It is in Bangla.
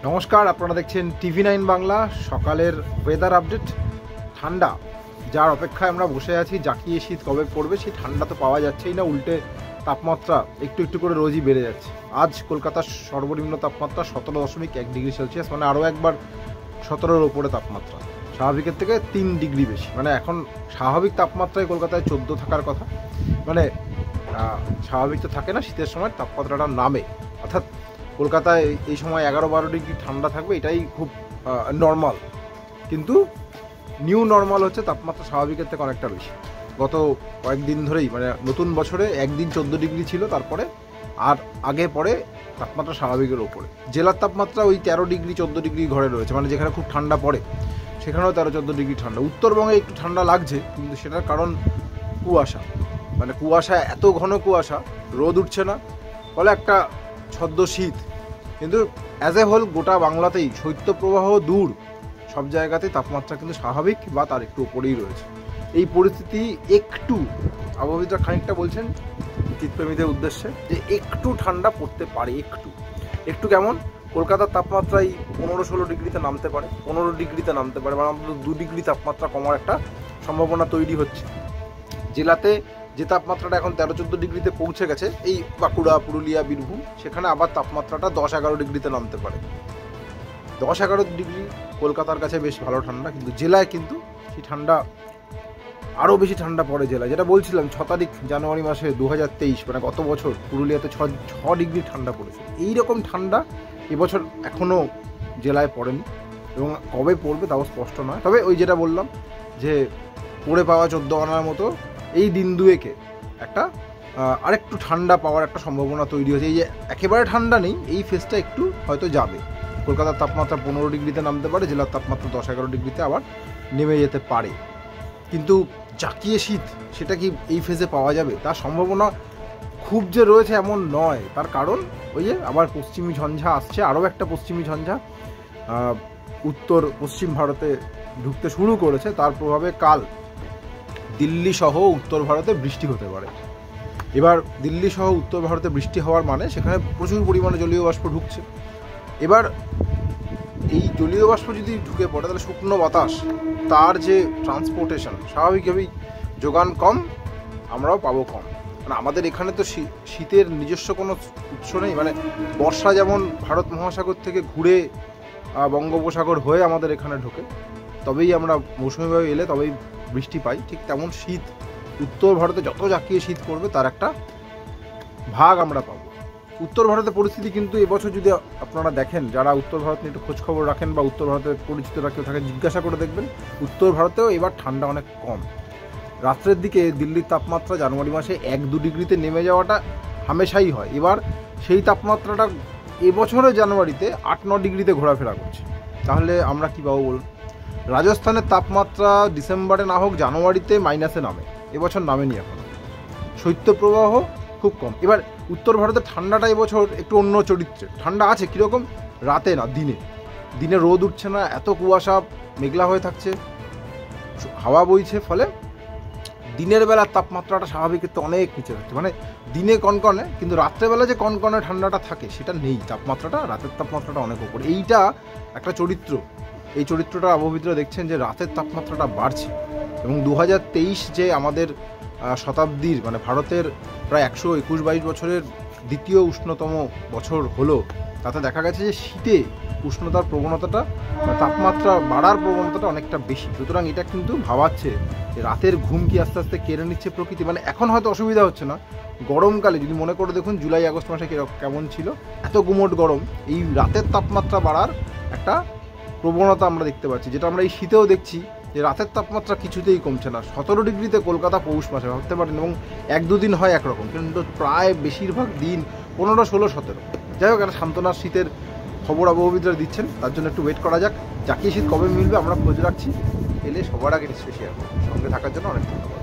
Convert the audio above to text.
নমস্কার, আপনারা দেখছেন TV9 বাংলা। সকালের ওয়েদার আপডেট। ঠান্ডা যার অপেক্ষায় আমরা বসে আছি, জাকিয়ে শীত কবে পড়বে সেই ঠান্ডা তো পাওয়া যাচ্ছেই না, উল্টে তাপমাত্রা একটু একটু করে রোজই বেড়ে যাচ্ছে। আজ কলকাতার সর্বনিম্ন তাপমাত্রা 17.1 ডিগ্রি সেলসিয়াস, মানে আরও একবার 17-এর ওপরে তাপমাত্রা, স্বাভাবিকের থেকে 3 ডিগ্রি বেশি। মানে এখন স্বাভাবিক তাপমাত্রায় কলকাতায় 14 থাকার কথা, মানে স্বাভাবিক তো থাকে না, শীতের সময় তাপমাত্রাটা নামে, অর্থাৎ কলকাতায় এই সময় 11-12 ডিগ্রি ঠান্ডা থাকবে, এটাই খুব নর্মাল। কিন্তু নিউ নর্মাল হচ্ছে তাপমাত্রা স্বাভাবিকের থেকে অনেকটা বেশি। গত কয়েকদিন ধরেই, মানে নতুন বছরে একদিন 14 ডিগ্রি ছিল, তারপরে আর আগে পরে তাপমাত্রা স্বাভাবিকের ওপরে। জেলার তাপমাত্রা ওই 13 ডিগ্রি 14 ডিগ্রি ঘরে রয়েছে, মানে যেখানে খুব ঠান্ডা পড়ে সেখানেও 13-14 ডিগ্রি ঠান্ডা। উত্তরবঙ্গে একটু ঠান্ডা লাগছে, কিন্তু সেটার কারণ কুয়াশা, মানে কুয়াশা, এত ঘন কুয়াশা, রোদ উঠছে না, ফলে একটা ছদ্ম শীত। কিন্তু অ্যাজ এ হোল গোটা বাংলাতেই শৈত্যপ্রবাহ দূর, সব জায়গাতেই তাপমাত্রা কিন্তু স্বাভাবিক বা তার একটু উপরেই রয়েছে। এই পরিস্থিতি একটু, আবহাওয়াবিদরা খানিকটা বলছেন শীতপ্রেমীদের উদ্দেশ্যে, যে একটু ঠান্ডা পড়তে পারে। একটু কেমন? কলকাতার তাপমাত্রায় 15-16 ডিগ্রিতে নামতে পারে, 15 ডিগ্রিতে নামতে পারে, মানে অন্তত 2 ডিগ্রি তাপমাত্রা কমার একটা সম্ভাবনা তৈরি হচ্ছে। জেলাতে যে তাপমাত্রাটা এখন 13-14 ডিগ্রিতে পৌঁছে গেছে, এই বাঁকুড়া, পুরুলিয়া, বীরভূম, সেখানে আবার তাপমাত্রাটা 10-11 ডিগ্রিতে নামতে পারে। 10-11 ডিগ্রি কলকাতার কাছে বেশ ভালো ঠান্ডা, কিন্তু জেলায় কিন্তু সেই ঠান্ডা আরও বেশি ঠান্ডা পড়ে জেলায়। যেটা বলছিলাম, 6 তারিখ জানুয়ারি মাসে 2023, মানে গত বছর পুরুলিয়াতে 6 ডিগ্রি ঠান্ডা পড়েছে। এইরকম ঠান্ডা এবছর এখনও জেলায় পড়েনি, এবং কবে পড়বে তাও স্পষ্ট নয়। তবে ওই যেটা বললাম, যে পড়ে পাওয়া 14 আনার মতো এই দিন দুয়েকে একটা আরেকটু ঠান্ডা পাওয়ার একটা সম্ভাবনা তৈরি হয়েছে। এই যে একেবারে ঠান্ডা নেই, এই ফেজটা একটু হয়তো যাবে। কলকাতার তাপমাত্রা 15 ডিগ্রিতে নামতে পারে, জেলার তাপমাত্রা 10-11 ডিগ্রিতে আবার নেমে যেতে পারে। কিন্তু জাকিয়ে শীত, সেটা কি এই ফেজে পাওয়া যাবে? তার সম্ভাবনা খুব যে রয়েছে এমন নয়। তার কারণ ওই যে আবার পশ্চিমী ঝঞ্ঝা আসছে, আরও একটা পশ্চিমী ঝঞ্ঝা উত্তর পশ্চিম ভারতে ঢুকতে শুরু করেছে। তার প্রভাবে কাল দিল্লি সহ উত্তর ভারতে বৃষ্টি হতে পারে। এবার দিল্লি সহ উত্তর ভারতে বৃষ্টি হওয়ার মানে সেখানে প্রচুর পরিমাণে জলীয় বাষ্প ঢুকছে। এবার এই জলীয় বাষ্প যদি ঢুকে পড়ে, তাহলে শুকনো বাতাস, তার যে ট্রান্সপোর্টেশন, স্বাভাবিকভাবেই যোগান কম, আমরাও পাবো কম। মানে আমাদের এখানে তো শীতের নিজস্ব কোনো উৎস নেই। মানে বর্ষা যেমন ভারত মহাসাগর থেকে ঘুরে বঙ্গোপসাগর হয়ে আমাদের এখানে ঢোকে, তবেই আমরা মৌসুমিভাবে এলে তবেই বৃষ্টি পাই, ঠিক তেমন শীত উত্তর ভারতে যত জাকিয়ে শীত পড়বে তার একটা ভাগ আমরা পাবো। উত্তর ভারতের পরিস্থিতি কিন্তু এবছর যদি আপনারা দেখেন, যারা উত্তর ভারত নিয়ে একটু খোঁজখবর রাখেন বা উত্তর ভারতের পরিচিতরা কেউ থাকে, জিজ্ঞাসা করে দেখবেন, উত্তর ভারতেও এবার ঠান্ডা অনেক কম। রাত্রের দিকে দিল্লির তাপমাত্রা জানুয়ারি মাসে 1-2 ডিগ্রিতে নেমে যাওয়াটা হামেশাই হয়। এবার সেই তাপমাত্রাটা এবছরের জানুয়ারিতে 8-9 ডিগ্রিতে ঘোরাফেরা করছে। তাহলে আমরা কী পাবো বলুন? রাজস্থানের তাপমাত্রা ডিসেম্বরে না হোক জানুয়ারিতে মাইনাসে নামে, এবছর নামেনি এখন। শৈত্যপ্রবাহ খুব কম। এবার উত্তর ভারতের ঠান্ডাটা এবছর একটু অন্য চরিত্রে। ঠান্ডা আছে কীরকম? রাতে না, দিনে রোদ উঠছে না, এত কুয়াশা, মেঘলা হয়ে থাকছে, হাওয়া বইছে, ফলে দিনের বেলার তাপমাত্রাটা স্বাভাবিকের তো অনেক নিচে থাকছে। মানে দিনে কনকনে, কিন্তু রাত্রেবেলা যে কনকনে ঠান্ডাটা থাকে সেটা নেই। তাপমাত্রাটা, রাতের তাপমাত্রাটা অনেক উপরে। এইটা একটা চরিত্র। এই চরিত্রটা আবহাওয়াবিদরা দেখছেন যে রাতের তাপমাত্রাটা বাড়ছে। এবং 2023 যে আমাদের শতাব্দীর, মানে ভারতের প্রায় 121-22 বছরের দ্বিতীয় উষ্ণতম বছর হলো, তাতে দেখা গেছে যে শীতে উষ্ণতার প্রবণতাটা, তাপমাত্রা বাড়ার প্রবণতাটা অনেকটা বেশি। সুতরাং এটা কিন্তু ভাবাচ্ছে যে রাতের ঘুম কি আস্তে আস্তে কেড়ে নিচ্ছে প্রকৃতি। মানে এখন হয়তো অসুবিধা হচ্ছে না, গরমকালে যদি মনে করে দেখুন জুলাই আগস্ট মাসে কেমন ছিল, এত গুমোট গরম, এই রাতের তাপমাত্রা বাড়ার একটা প্রবণতা আমরা দেখতে পাচ্ছি, যেটা আমরা এই শীতেও দেখছি, যে রাতের তাপমাত্রা কিছুতেই কমছে না। 17 ডিগ্রিতে কলকাতা পৌষ মাসে, ভাবতে পারেন, এবং 1-2 দিন হয় একরকম, কিন্তু প্রায় বেশিরভাগ দিন 15, 16, 17। যাই হোক, একটা সান্ত্বনার শীতের খবর আবহাওয়াবিদরা দিচ্ছেন, তার জন্য একটু ওয়েট করা যাক। জাকিয়ে শীত কবে মিলবে আমরা খোঁজ রাখছি, এলে সবার আগে নিশ্চয়ই শেয়ার করব। সঙ্গে থাকার জন্য অনেক ধন্যবাদ।